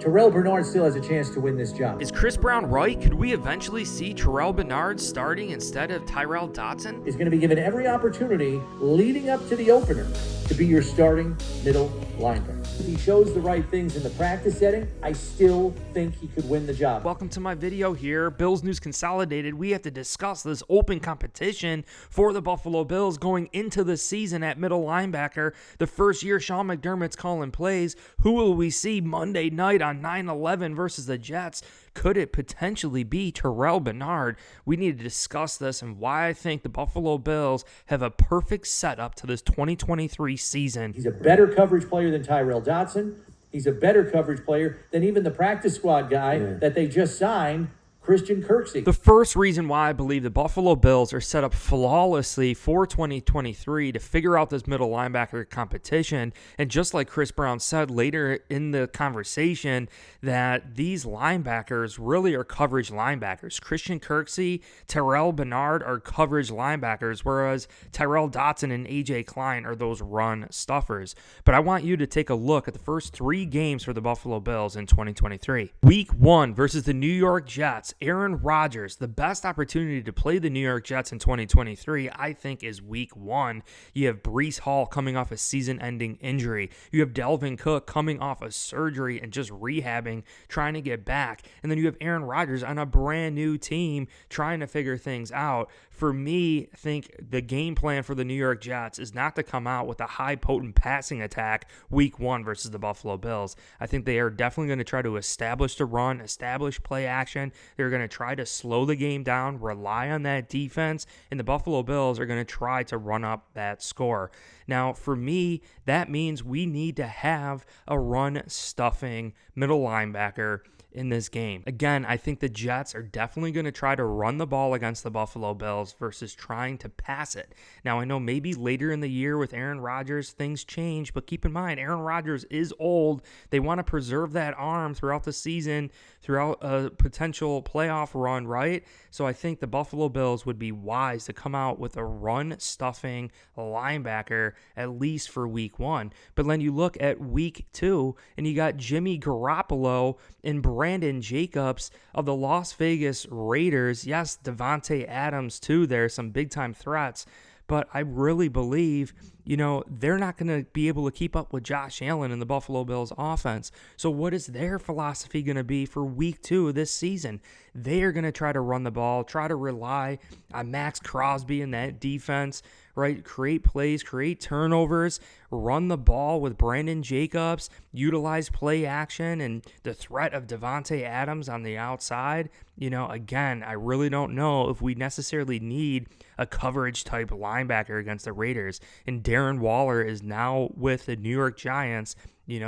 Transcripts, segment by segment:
Terrel Bernard still has a chance to win this job. Is Chris Brown right? Could we eventually see Terrel Bernard starting instead of Tyrel Dodson? He's going to be given every opportunity leading up to the opener to be your starting middle linebacker. If he shows the right things in the practice setting, I still think he could win the job. Welcome to my video here, Bills News Consolidated. We have to discuss this open competition for the Buffalo Bills going into the season at middle linebacker. The first year Sean McDermott's calling plays. Who will we see Monday night on 9/11 versus the Jets? Could it potentially be Terrel Bernard? We need to discuss this and why I think the Buffalo Bills have a perfect setup to this 2023 season. He's a better coverage player than Tyrel Dodson. He's a better coverage player than even the practice squad guy that they just signed, Christian Kirksey. The first reason why I believe the Buffalo Bills are set up flawlessly for 2023 to figure out this middle linebacker competition, and just like Chris Brown said later in the conversation, that these linebackers really are coverage linebackers. Christian Kirksey, Terrel Bernard are coverage linebackers, whereas Tyrel Dodson and A.J. Klein are those run stuffers. But I want you to take a look at the first 3 games for the Buffalo Bills in 2023. Week 1 versus the New York Jets. Aaron Rodgers, the best opportunity to play the New York Jets in 2023, I think, is week 1. You have Breece Hall coming off a season-ending injury. You have Dalvin Cook coming off a surgery and just rehabbing, trying to get back. And then you have Aaron Rodgers on a brand new team trying to figure things out. For me, I think the game plan for the New York Jets is not to come out with a high potent passing attack week 1 versus the Buffalo Bills. I think they are definitely going to try to establish the run, establish play action. They're going to try to slow the game down, rely on that defense, and the Buffalo Bills are going to try to run up that score. Now, for me, that means we need to have a run-stuffing middle linebacker in this game. Again, I think the Jets are definitely going to try to run the ball against the Buffalo Bills versus trying to pass it. Now, I know maybe later in the year with Aaron Rodgers, things change, but keep in mind, Aaron Rodgers is old. They want to preserve that arm throughout the season, throughout a potential playoff run, right? So I think the Buffalo Bills would be wise to come out with a run-stuffing linebacker, at least for week 1. But then you look at week 2, and you got Jimmy Garoppolo and Brandon Jacobs of the Las Vegas Raiders. Yes, Devontae Adams too. There's some big-time threats. But I really believe, they're not going to be able to keep up with Josh Allen and the Buffalo Bills offense. So what is their philosophy going to be for week 2 of this season? They are going to try to run the ball, try to rely on Max Crosby in that defense, right? Create plays, create turnovers, run the ball with Brandon Jacobs, utilize play action and the threat of Devontae Adams on the outside. Again, I really don't know if we necessarily need a coverage type linebacker against the Raiders. And Darren Waller is now with the New York Giants,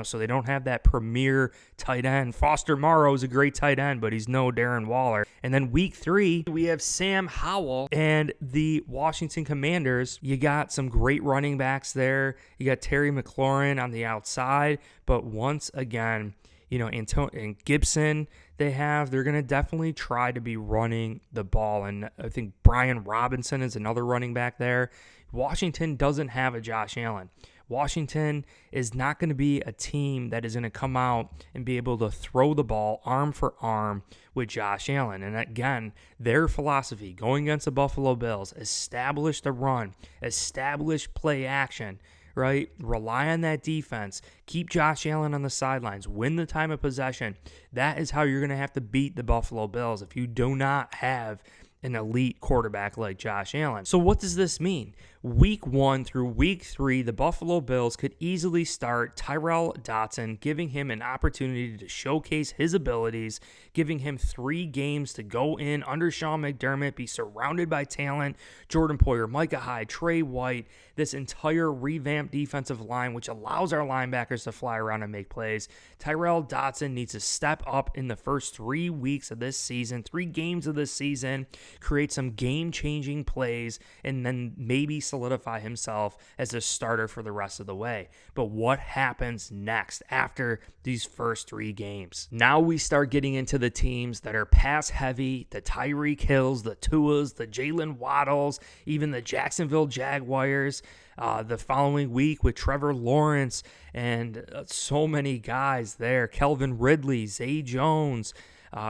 so they don't have that premier tight end. Foster Morrow is a great tight end, but he's no Darren Waller. And then week 3, we have Sam Howell and the Washington Commanders. You got some great running backs there. You got Terry McLaurin on the outside, but once again, and Gibson they're going to definitely try to be running the ball. And I think Brian Robinson is another running back there. Washington doesn't have a Josh Allen. Washington is not going to be a team that is going to come out and be able to throw the ball arm for arm with Josh Allen. And again, their philosophy going against the Buffalo Bills, establish the run, establish play action, right? Rely on that defense. Keep Josh Allen on the sidelines. Win the time of possession. That is how you're going to have to beat the Buffalo Bills if you do not have an elite quarterback like Josh Allen. So what does this mean? Week 1 through week 3, the Buffalo Bills could easily start Tyrel Dodson, giving him an opportunity to showcase his abilities, giving him 3 games to go in under Sean McDermott, be surrounded by talent, Jordan Poyer, Micah Hyde, Trey White, this entire revamped defensive line, which allows our linebackers to fly around and make plays. Tyrel Dodson needs to step up in the first 3 weeks of this season, 3 games of this season, create some game-changing plays, and then maybe solidify himself as a starter for the rest of the way. But what happens next after these first 3 games? Now we start getting into the teams that are pass heavy, the Tyreek Hills, the Tuas, the Jalen Waddles, even the Jacksonville Jaguars. The following week with Trevor Lawrence and so many guys there. Kelvin Ridley, Zay Jones,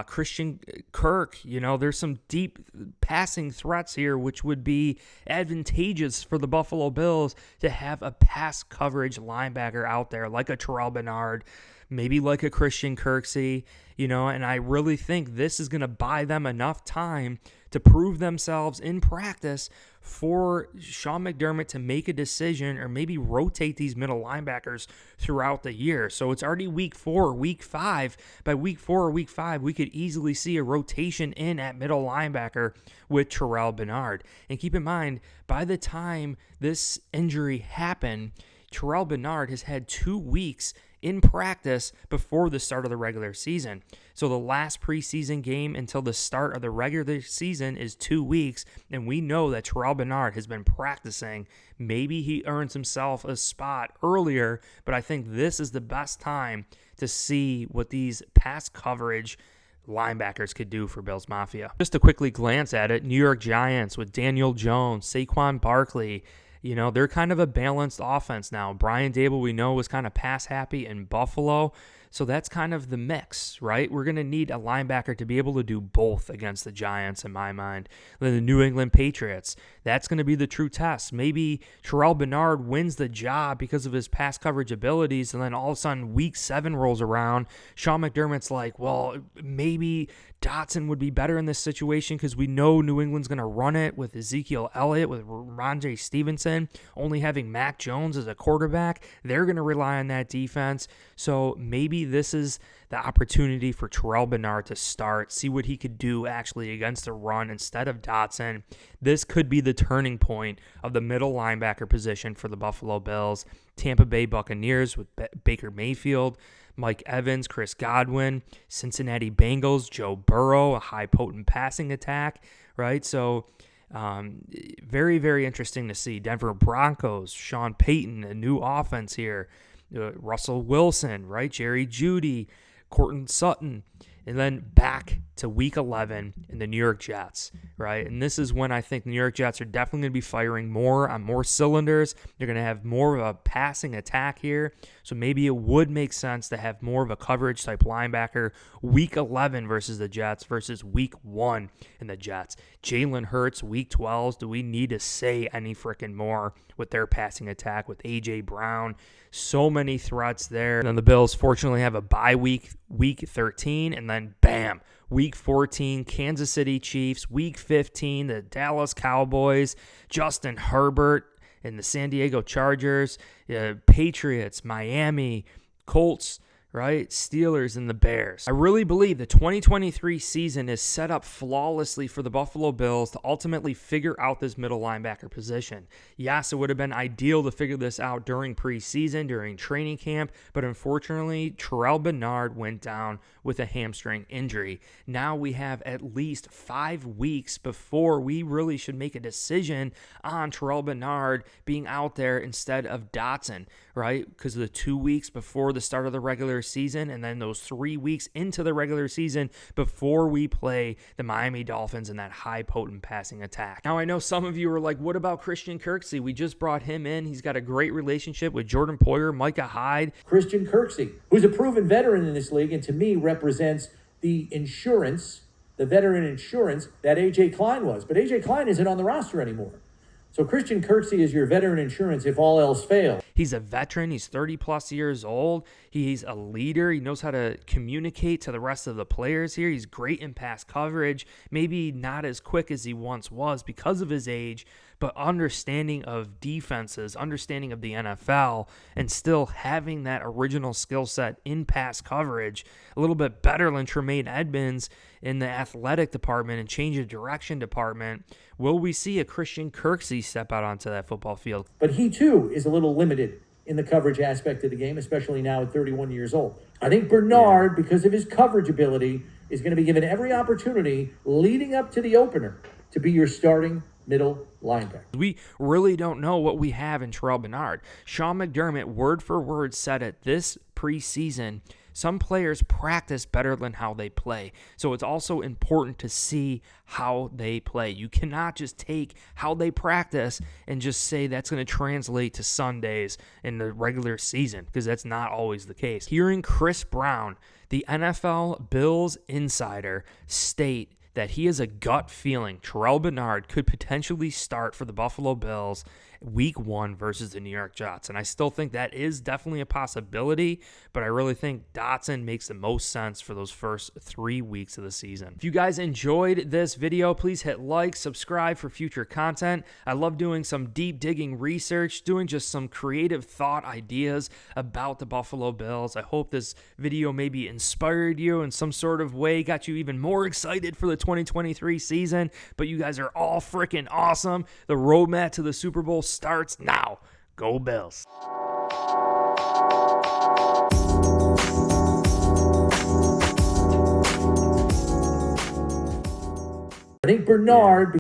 Christian Kirk. There's some deep passing threats here, which would be advantageous for the Buffalo Bills to have a pass coverage linebacker out there like a Terrel Bernard, maybe like a Christian Kirksey, and I really think this is going to buy them enough time to prove themselves in practice for Sean McDermott to make a decision or maybe rotate these middle linebackers throughout the year. So it's already week 4, week 5. By week 4 or week 5, we could easily see a rotation in at middle linebacker with Terrel Bernard. And keep in mind, by the time this injury happened, Terrel Bernard has had 2 weeks in practice before the start of the regular season. So the last preseason game until the start of the regular season is 2 weeks, and we know that Terrel Bernard has been practicing. Maybe he earns himself a spot earlier, but I think this is the best time to see what these pass coverage linebackers could do for Bills Mafia. Just to quickly glance at it, New York Giants with Daniel Jones, Saquon Barkley, they're kind of a balanced offense now. Brian Dable, we know, was kind of pass happy in Buffalo. So that's kind of the mix, right? We're going to need a linebacker to be able to do both against the Giants, in my mind. Then the New England Patriots, that's going to be the true test. Maybe Terrel Bernard wins the job because of his pass coverage abilities, and then all of a sudden week 7 rolls around. Sean McDermott's like, well, maybe Dotson would be better in this situation because we know New England's going to run it with Ezekiel Elliott, with Ramondre Stevenson, only having Mac Jones as a quarterback. They're going to rely on that defense. So maybe this is the opportunity for Terrel Bernard to start, see what he could do actually against the run instead of Dotson. This could be the turning point of the middle linebacker position for the Buffalo Bills. Tampa Bay Buccaneers with Baker Mayfield, Mike Evans, Chris Godwin, Cincinnati Bengals, Joe Burrow, a high potent passing attack, right? So very, very interesting to see. Denver Broncos, Sean Payton, a new offense here. Russell Wilson, right? Jerry Jeudy, Courtland Sutton, and then back to week 11 in the New York Jets, right? And this is when I think the New York Jets are definitely going to be firing more on more cylinders. They're going to have more of a passing attack here. So maybe it would make sense to have more of a coverage type linebacker week 11 versus the Jets versus week 1 in the Jets. Jalen Hurts, week 12. Do we need to say any freaking more with their passing attack with A.J. Brown? So many threats there. And then the Bills fortunately have a bye week 13, and then bam, week 14, Kansas City Chiefs, week 15, the Dallas Cowboys, Justin Herbert and the San Diego Chargers, Patriots, Miami, Colts, right? Steelers and the Bears. I really believe the 2023 season is set up flawlessly for the Buffalo Bills to ultimately figure out this middle linebacker position. Yes, it would have been ideal to figure this out during preseason, during training camp, but unfortunately, Terrel Bernard went down with a hamstring injury. Now we have at least 5 weeks before we really should make a decision on Terrel Bernard being out there instead of Dotson, right? Because of the 2 weeks before the start of the regular season, and then those 3 weeks into the regular season before we play the Miami Dolphins in that high potent passing attack. Now I know some of you are like, what about Christian Kirksey? We just brought him in. He's got a great relationship with Jordan Poyer, Micah Hyde. Christian Kirksey, who's a proven veteran in this league, and to me represents the insurance, the veteran insurance that A.J. Klein was. But A.J. Klein isn't on the roster anymore. So Christian Kirksey is your veteran insurance if all else fails. He's a veteran. He's 30-plus years old. He's a leader. He knows how to communicate to the rest of the players here. He's great in pass coverage. Maybe not as quick as he once was because of his age, but understanding of defenses, understanding of the NFL, and still having that original skill set in pass coverage, a little bit better than Tremaine Edmonds in the athletic department and change of direction department. Will we see a Christian Kirksey step out onto that football field? But he, too, is a little limited in the coverage aspect of the game, especially now at 31 years old. I think Bernard, because of his coverage ability, is going to be given every opportunity leading up to the opener to be your starting middle linebacker. We really don't know what we have in Terrel Bernard. Sean McDermott, word for word, said it this preseason. Some players practice better than how they play. So it's also important to see how they play. You cannot just take how they practice and just say that's going to translate to Sundays in the regular season, because that's not always the case. Hearing Chris Brown, the NFL Bills insider, state that he has a gut feeling Terrel Bernard could potentially start for the Buffalo Bills week 1 versus the New York Jets. And I still think that is definitely a possibility, but I really think Dotson makes the most sense for those first 3 weeks of the season. If you guys enjoyed this video, please hit like, subscribe for future content. I love doing some deep digging research, doing just some creative thought ideas about the Buffalo Bills. I hope this video maybe inspired you in some sort of way, got you even more excited for the 2023 season, but you guys are all freaking awesome. The roadmap to the Super Bowl starts now. Go Bills. I think Bernard